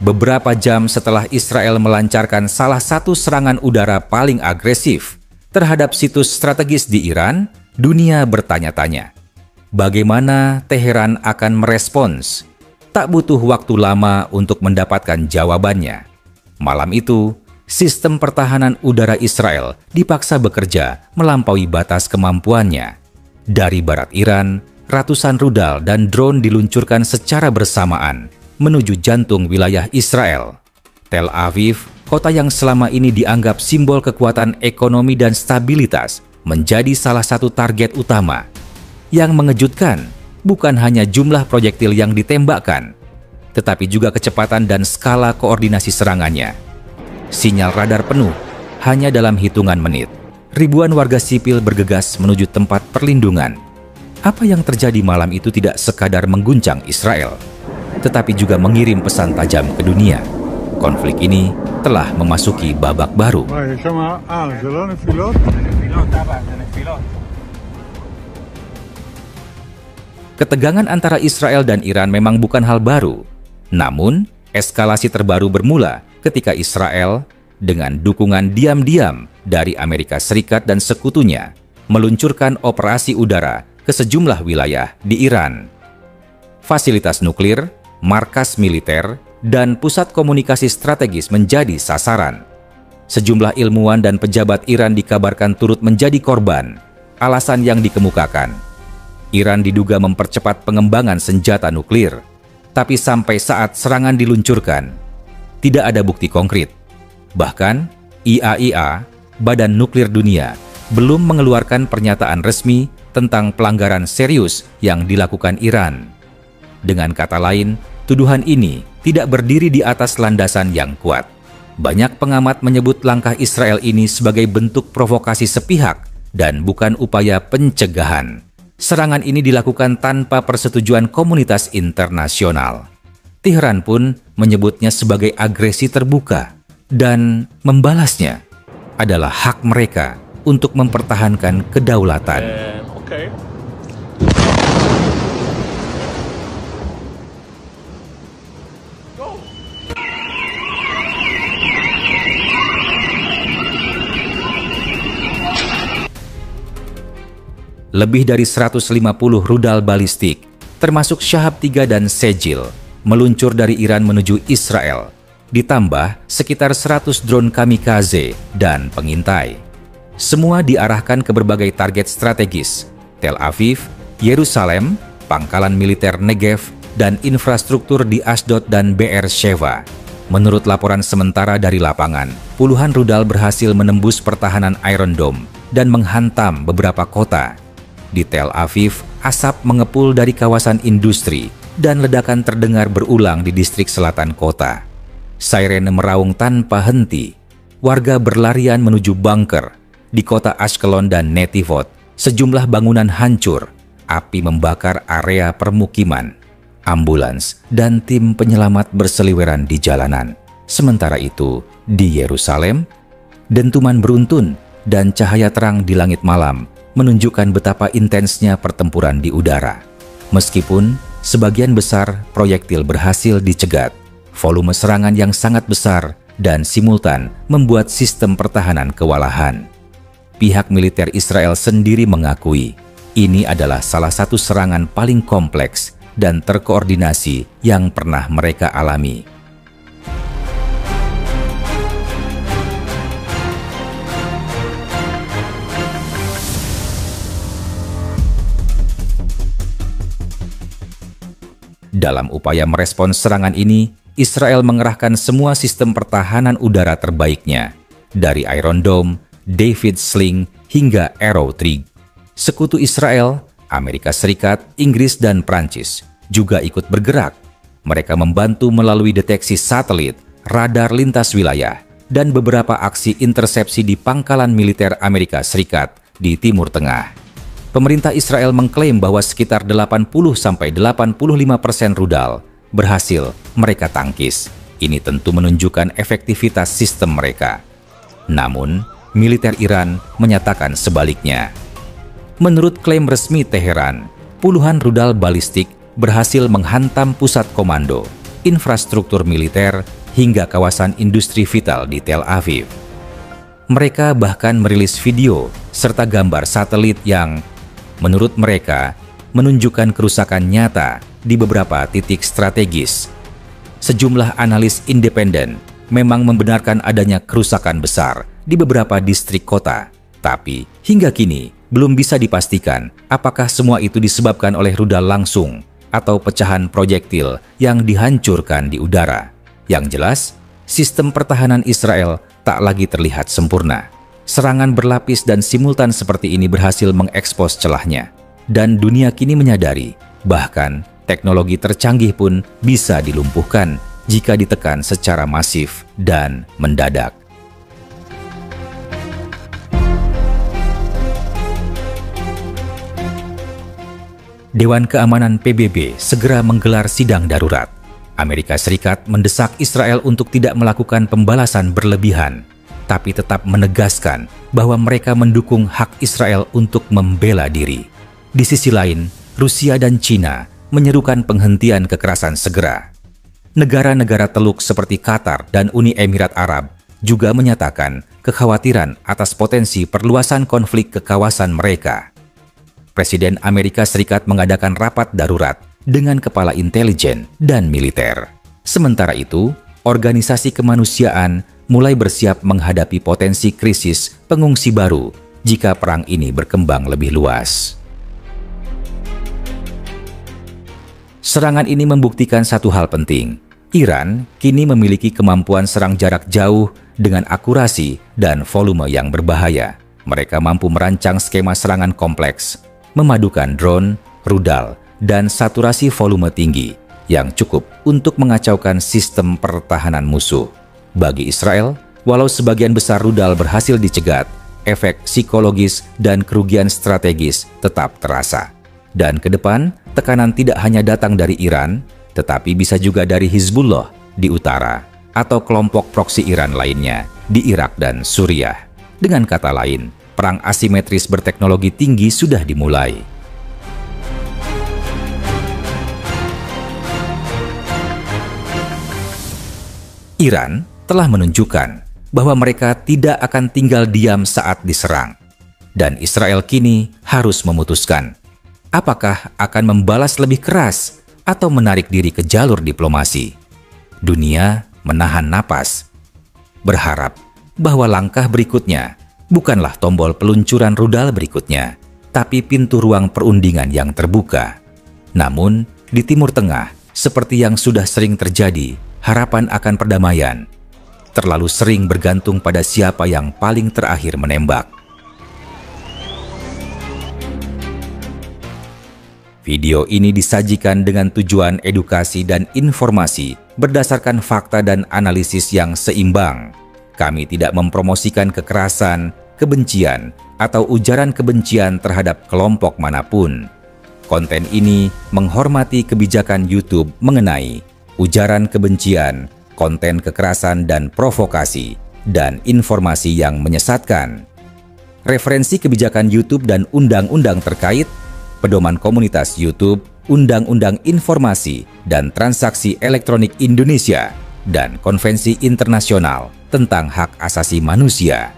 Beberapa jam setelah Israel melancarkan salah satu serangan udara paling agresif terhadap situs strategis di Iran, dunia bertanya-tanya, bagaimana Teheran akan merespons? Tak butuh waktu lama untuk mendapatkan jawabannya. Malam itu, sistem pertahanan udara Israel dipaksa bekerja melampaui batas kemampuannya. Dari barat Iran, ratusan rudal dan drone diluncurkan secara bersamaan menuju jantung wilayah Israel. Tel Aviv, kota yang selama ini dianggap simbol kekuatan ekonomi dan stabilitas, menjadi salah satu target utama. Yang mengejutkan, bukan hanya jumlah proyektil yang ditembakkan, tetapi juga kecepatan dan skala koordinasi serangannya. Sinyal radar penuh hanya dalam hitungan menit. Ribuan warga sipil bergegas menuju tempat perlindungan. Apa yang terjadi malam itu tidak sekadar mengguncang Israel, tetapi juga mengirim pesan tajam ke dunia. Konflik ini telah memasuki babak baru. Ketegangan antara Israel dan Iran memang bukan hal baru. Namun, eskalasi terbaru bermula ketika Israel dengan dukungan diam-diam dari Amerika Serikat dan sekutunya meluncurkan operasi udara ke sejumlah wilayah di Iran. Fasilitas nuklir, markas militer, dan pusat komunikasi strategis menjadi sasaran. Sejumlah ilmuwan dan pejabat Iran dikabarkan turut menjadi korban. Alasan yang dikemukakan, Iran diduga mempercepat pengembangan senjata nuklir. Tapi sampai saat serangan diluncurkan, tidak ada bukti konkret. Bahkan, IAEA, Badan Nuklir Dunia, belum mengeluarkan pernyataan resmi tentang pelanggaran serius yang dilakukan Iran. Dengan kata lain, tuduhan ini tidak berdiri di atas landasan yang kuat. Banyak pengamat menyebut langkah Israel ini sebagai bentuk provokasi sepihak dan bukan upaya pencegahan. Serangan ini dilakukan tanpa persetujuan komunitas internasional. Teheran pun menyebutnya sebagai agresi terbuka dan membalasnya adalah hak mereka untuk mempertahankan kedaulatan. Lebih dari 150 rudal balistik, termasuk Shahab 3 dan Sejil, meluncur dari Iran menuju Israel. Ditambah sekitar 100 drone kamikaze dan pengintai. Semua diarahkan ke berbagai target strategis, Tel Aviv, Yerusalem, pangkalan militer Negev, dan infrastruktur di Ashdod dan Be'er Sheva. Menurut laporan sementara dari lapangan, puluhan rudal berhasil menembus pertahanan Iron Dome dan menghantam beberapa kota. Di Tel Aviv, asap mengepul dari kawasan industri dan ledakan terdengar berulang di distrik selatan kota. Sirene meraung tanpa henti. Warga berlarian menuju bunker. Di kota Ashkelon dan Netivot, sejumlah bangunan hancur. Api membakar area permukiman. Ambulans dan tim penyelamat berseliweran di jalanan. Sementara itu, di Yerusalem, dentuman beruntun dan cahaya terang di langit malam menunjukkan betapa intensnya pertempuran di udara. Meskipun sebagian besar proyektil berhasil dicegat, volume serangan yang sangat besar dan simultan membuat sistem pertahanan kewalahan. Pihak militer Israel sendiri mengakui ini adalah salah satu serangan paling kompleks dan terkoordinasi yang pernah mereka alami. Dalam upaya merespons serangan ini, Israel mengerahkan semua sistem pertahanan udara terbaiknya, dari Iron Dome, David's Sling, hingga Arrow Trig. Sekutu Israel, Amerika Serikat, Inggris, dan Prancis juga ikut bergerak. Mereka membantu melalui deteksi satelit, radar lintas wilayah, dan beberapa aksi intersepsi di pangkalan militer Amerika Serikat di Timur Tengah. Pemerintah Israel mengklaim bahwa sekitar 80–85% rudal berhasil mereka tangkis. Ini tentu menunjukkan efektivitas sistem mereka. Namun, militer Iran menyatakan sebaliknya. Menurut klaim resmi Teheran, puluhan rudal balistik berhasil menghantam pusat komando, infrastruktur militer, hingga kawasan industri vital di Tel Aviv. Mereka bahkan merilis video serta gambar satelit yang, menurut mereka, menunjukkan kerusakan nyata di beberapa titik strategis. Sejumlah analis independen memang membenarkan adanya kerusakan besar di beberapa distrik kota, tapi hingga kini belum bisa dipastikan apakah semua itu disebabkan oleh rudal langsung atau pecahan proyektil yang dihancurkan di udara. Yang jelas, sistem pertahanan Israel tak lagi terlihat sempurna. Serangan berlapis dan simultan seperti ini berhasil mengekspos celahnya. Dan dunia kini menyadari, bahkan teknologi tercanggih pun bisa dilumpuhkan jika ditekan secara masif dan mendadak. Dewan Keamanan PBB segera menggelar sidang darurat. Amerika Serikat mendesak Israel untuk tidak melakukan pembalasan berlebihan, tapi tetap menegaskan bahwa mereka mendukung hak Israel untuk membela diri. Di sisi lain, Rusia dan China menyerukan penghentian kekerasan segera. Negara-negara Teluk seperti Qatar dan Uni Emirat Arab juga menyatakan kekhawatiran atas potensi perluasan konflik ke kawasan mereka. Presiden Amerika Serikat mengadakan rapat darurat dengan kepala intelijen dan militer. Sementara itu, organisasi kemanusiaan mulai bersiap menghadapi potensi krisis pengungsi baru jika perang ini berkembang lebih luas. Serangan ini membuktikan satu hal penting. Iran kini memiliki kemampuan serang jarak jauh dengan akurasi dan volume yang berbahaya. Mereka mampu merancang skema serangan kompleks, memadukan drone, rudal, dan saturasi volume tinggi yang cukup untuk mengacaukan sistem pertahanan musuh. Bagi Israel, walau sebagian besar rudal berhasil dicegat, efek psikologis dan kerugian strategis tetap terasa. Dan ke depan, tekanan tidak hanya datang dari Iran, tetapi bisa juga dari Hizbullah di utara atau kelompok proksi Iran lainnya di Irak dan Suriah. Dengan kata lain, perang asimetris berteknologi tinggi sudah dimulai. Iran telah menunjukkan bahwa mereka tidak akan tinggal diam saat diserang. Dan Israel kini harus memutuskan apakah akan membalas lebih keras atau menarik diri ke jalur diplomasi. Dunia menahan napas, berharap bahwa langkah berikutnya bukanlah tombol peluncuran rudal berikutnya, tapi pintu ruang perundingan yang terbuka. Namun, di Timur Tengah, seperti yang sudah sering terjadi, harapan akan perdamaian terlalu sering bergantung pada siapa yang paling terakhir menembak. Video ini disajikan dengan tujuan edukasi dan informasi berdasarkan fakta dan analisis yang seimbang. Kami tidak mempromosikan kekerasan, kebencian, atau ujaran kebencian terhadap kelompok manapun. Konten ini menghormati kebijakan YouTube mengenai ujaran kebencian, konten kekerasan dan provokasi, dan informasi yang menyesatkan. Referensi kebijakan YouTube dan undang-undang terkait, Pedoman Komunitas YouTube, Undang-Undang Informasi dan Transaksi Elektronik Indonesia, dan Konvensi Internasional tentang Hak Asasi Manusia.